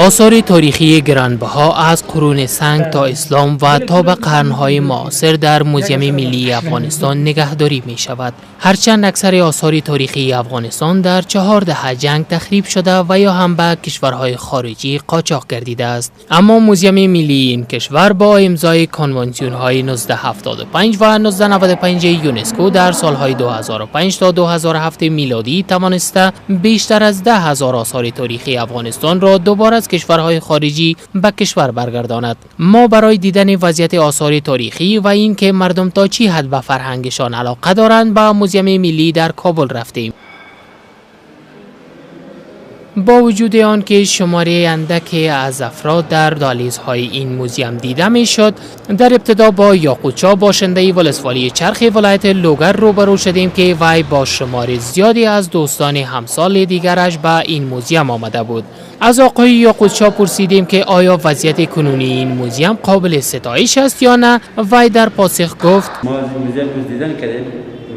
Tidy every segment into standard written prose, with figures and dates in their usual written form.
آثار تاریخی گرانبها از قرون سنگ تا اسلام و تا به قرنهای معاصر در موزیم ملی افغانستان نگهداری می شود. هرچند اکثر آثار تاریخی افغانستان در 4 دهه جنگ تخریب شده و یا هم به کشورهای خارجی قاچاق گردیده است، اما موزیم ملی این کشور با امضای کنوانسیون های 1975 و 1995 یونسکو در سالهای 2005 تا 2007 میلادی توانسته بیشتر از 10,000 آثار تاریخی افغانستان را دوباره از کشورهای خارجی به کشور برگرداند. ما برای دیدن وضعیت آثار تاریخی و اینکه مردم تا چی حد به فرهنگشان علاقه دارند به موزیم ملی در کابل رفتیم. با وجود آن که شماره اندکی از افراد در دهلیزهای این موزیم دیده می شد، در ابتدا با یاقوتچا باشنده ولسوالی چرخ ولایت لوگر روبرو شدیم که وی با شمار زیادی از دوستان همسال دیگرش به این موزیم آمده بود. از آقای یاقوتچا پرسیدیم که آیا وضعیت کنونی این موزیم قابل ستایش است یا نه. وی در پاسخ گفت: ما از این موزیم دیدن کردیم،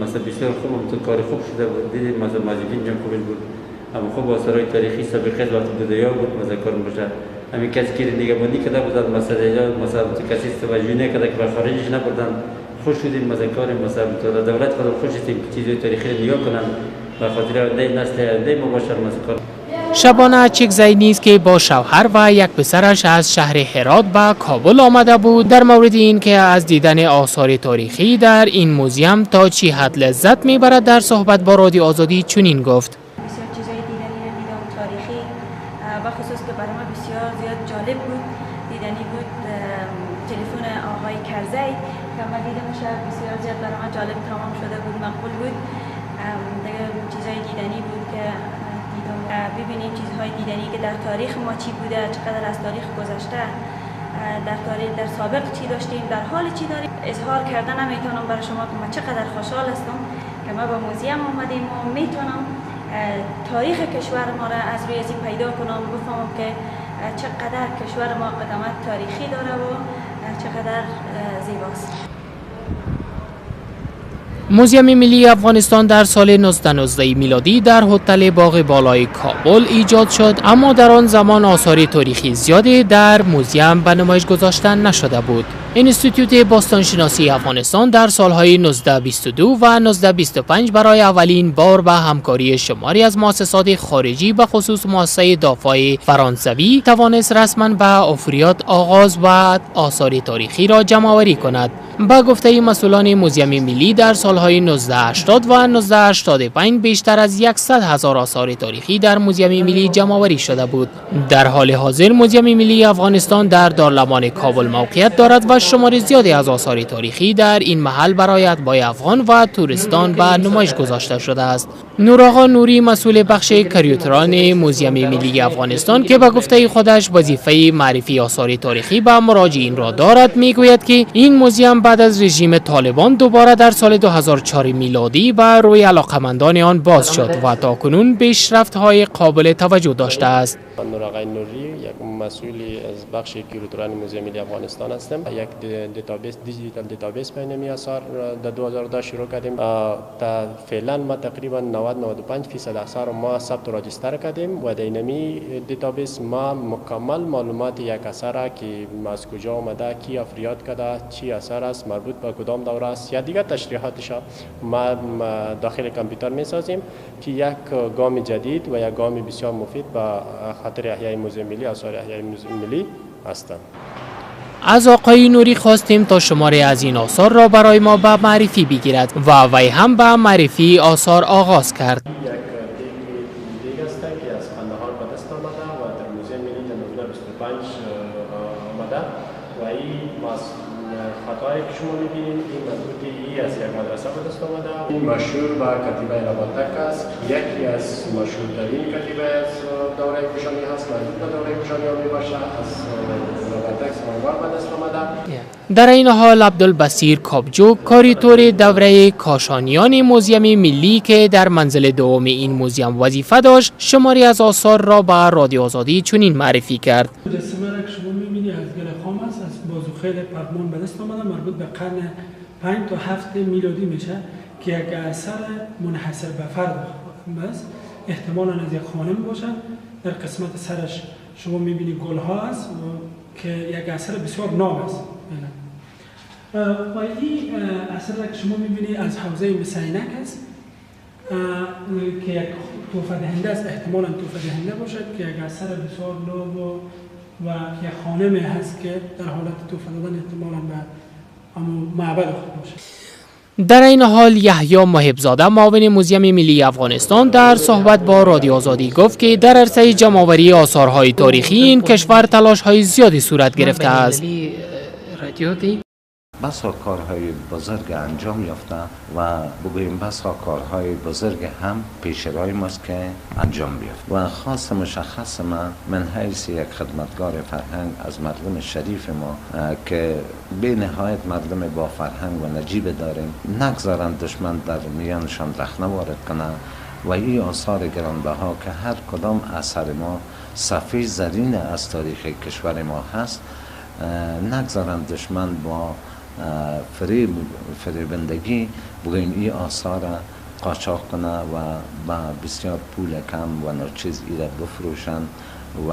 مثلا بسیار خوب، تو کار خوب شده بود، دیدیم مثلا مازیگین جمع خوب بود، اما خوب آثارهای تاریخی سابقه وقت بودیا بود مثلا کار میشه. همین کسی که دیگه بودی کده بودن مثلا کسی توجه نکرده که به خارجش نبردن. خوش شدیم مثلا کار مثلا دولت خود خوش شدیم که چیزای تاریخی نگاه کنن به خاطر نسل آینده ما باشه مثلا. شبانه چکزی نیز که با شوهر و یک پسرش از شهر هرات به کابل آمده بود، در مورد این که از دیدن آثار تاریخی در این موزیم تا چی حد لذت میبرد در صحبت با رادیو آزادی چنین گفت: بسیار چیزای دیدم تاریخی و خصوص که برای ما بسیار زیاد جالب بود، دیدنی بود. تلفن آقای کرزی که ما دیدمش بسیار زیاد برای ما جالب تمام شده بود، مقبول بود. دیگه چیزای دیدنی بود که ببینیم چیزهای دیدنی که در تاریخ ما چی بوده، چقدر از تاریخ گذشته، در تاریخ در سابق چی داشتیم، در حال چی داریم. اظهار کردن نمیتونم برای شما که من چقدر خوشحال هستم که ما به موزیم آمدیم و میتونم تاریخ کشور ما را از روی ازی پیدا کنم، بفهمم که چقدر کشور ما قدمت تاریخی داره و چقدر زیباست. موزیم ملی افغانستان در سال 1919 میلادی در هتل باغ بالای کابل ایجاد شد، اما در آن زمان آثار تاریخی زیادی در موزیم به نمایش گذاشته نشده بود. انستیتوت باستانشناسی افغانستان در سالهای 1922 و 1925 برای اولین بار به همکاری شماری از مؤسسات خارجی به خصوص مؤسسه دافع فرانسوی توانست رسما به افریاد آغاز و آثار تاریخی را جمع‌آوری کند. با گفته مسئولان موزیم ملی در سالهای 1980 و 1985 بیشتر از 100,000 آثار تاریخی در موزیم ملی جمع‌آوری شده بود. در حال حاضر موزیم ملی افغانستان در دارالمان کابل موقعیت دارد و شمار زیادی از آثار تاریخی در این محل برای اتباع افغان و توریستان به نمایش گذاشته شده است. نورآقا نوری مسئول بخش کریوتران موزیم ملی افغانستان که به گفته خودش وظیفه معرفی آثار تاریخی به مراجعین را دارد میگوید که این موزیم بعد از رژیم طالبان دوباره در سال 2004 میلادی بر روی علاقمندان آن باز شد و تاکنون پیشرفت‌های قابل توجه داشته است. نورآقا نوری یک مسئولی از بخش کریوتران موزیم ملی افغانستان هستم. یک دیتابیس دیجیتال دیتابیس بین می آثار در 2010 شروع کردیم. تا فعلا ما تقریبا 90-95% آثار ما ثبت و راجستر کردیم و در اینمی دیتابیس ما مکمل معلومات یک اثر که از کجا آمده، کی افریاد کرده، چی اثر است، مربوط به کدام دوره است یا دیگر تشریحاتش ما داخل کامپیوتر می سازیم که یک گام جدید و یک گام بسیار مفید به خاطر احیای موزیم ملی، آثار احیای موزیم ملی هستند. از آقای نوری خواستیم تا شماره از این آثار را برای ما به معرفی بگیرد و وی هم به معرفی آثار آغاز کرد. یک دیگه است که از قندهار به دست آمده و در موزیم ملی در 1925 آمده و این خطایی که شما می‌بینید این مربوط از یک مدرسه به دست آمده. این مشهور به کتیبه رباتک است، یکی از مشهورترین کتیبه از دوره کوشانی هست، مربوط به دوره کوشانی ها میباشه. از رباتک سمنوار به دست آمده. در این حال عبدالبصیر کابجو کاریتور دوره کاشانیان موزیم ملی که در منزل دوم این موزیم وظیفه داشت شماری از آثار را به رادیو آزادی چنین معرفی کرد. مجسمه را که شما می‌بینید از گل خام است، از بازوخیل پغمان به دست آمده، مربوط به قرن 5 تا 7 میلادی میشه که یک اثر منحصر به فرد است احتمالاً از یک خانم باشد. در قسمت سرش شما میبینید گل ها است که یک اثر بسیار ناب است. و این اثر که شما میبینید از حوزه مسینک است که یک تحفه دهنده است، احتمالاً تحفه دهنده باشد که یک اثر بسیار ناب و یک خانم هست که در حالت تحفه دادن احتمالاً به همون معبد خود باشد. در این حال یحیی محب‌زاده معاون موزیم ملی افغانستان در صحبت با رادیو آزادی گفت که در عرصه جمع‌آوری آثارهای تاریخی این کشور تلاش‌های زیادی صورت گرفته است. بسا کارهای بزرگ انجام یافته و بگوییم بسا کارهای بزرگ هم پیش روی ماست که انجام بیافت و خاص مشخص من حیث یک خدمتگار فرهنگ از مردم شریف ما که به نهایت مردم با فرهنگ و نجیب داریم، نگذارند دشمن در میانشان رخنه وارد کنه و این آثار گرانبها که هر کدام اثر ما صفحه زرین از تاریخ کشور ما هست، نگذارند دشمن با فریبندگی بگوییم این آثار قاچاق کنه و با بسیار پول کم و ناچیز ایره بفروشند و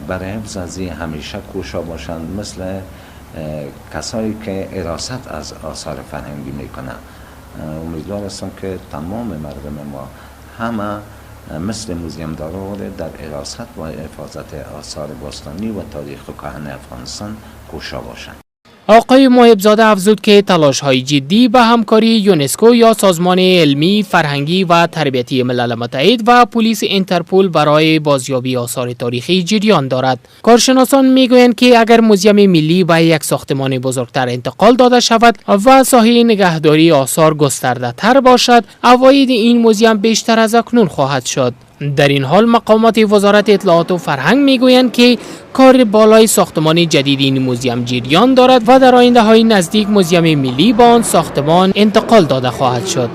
برای حفظ از این همیشه کوشا باشند، مثل کسایی که حراست از آثار فرهنگی میکنند. امیدوار هستم که تمام مردم ما همه مثل موزیم دارا در حراست و حفاظت آثار باستانی و تاریخ کهن افغانستان کوشا باشند. آقای محب‌زاده افزود که تلاش‌های جدی به همکاری یونسکو یا سازمان علمی، فرهنگی و تربیتی ملل متحد و پلیس اینترپل برای بازیابی آثار تاریخی جریان دارد. کارشناسان میگویند که اگر موزیم ملی به یک ساختمان بزرگتر انتقال داده شود و ساحه نگهداری آثار گسترده تر باشد، عواید این موزیم بیشتر از اکنون خواهد شد. در این حال مقامات وزارت اطلاعات و فرهنگ میگویند که کار بالای ساختمان جدید این موزیم جریان دارد و در آینده های نزدیک موزیم ملی با آن ساختمان انتقال داده خواهد شد.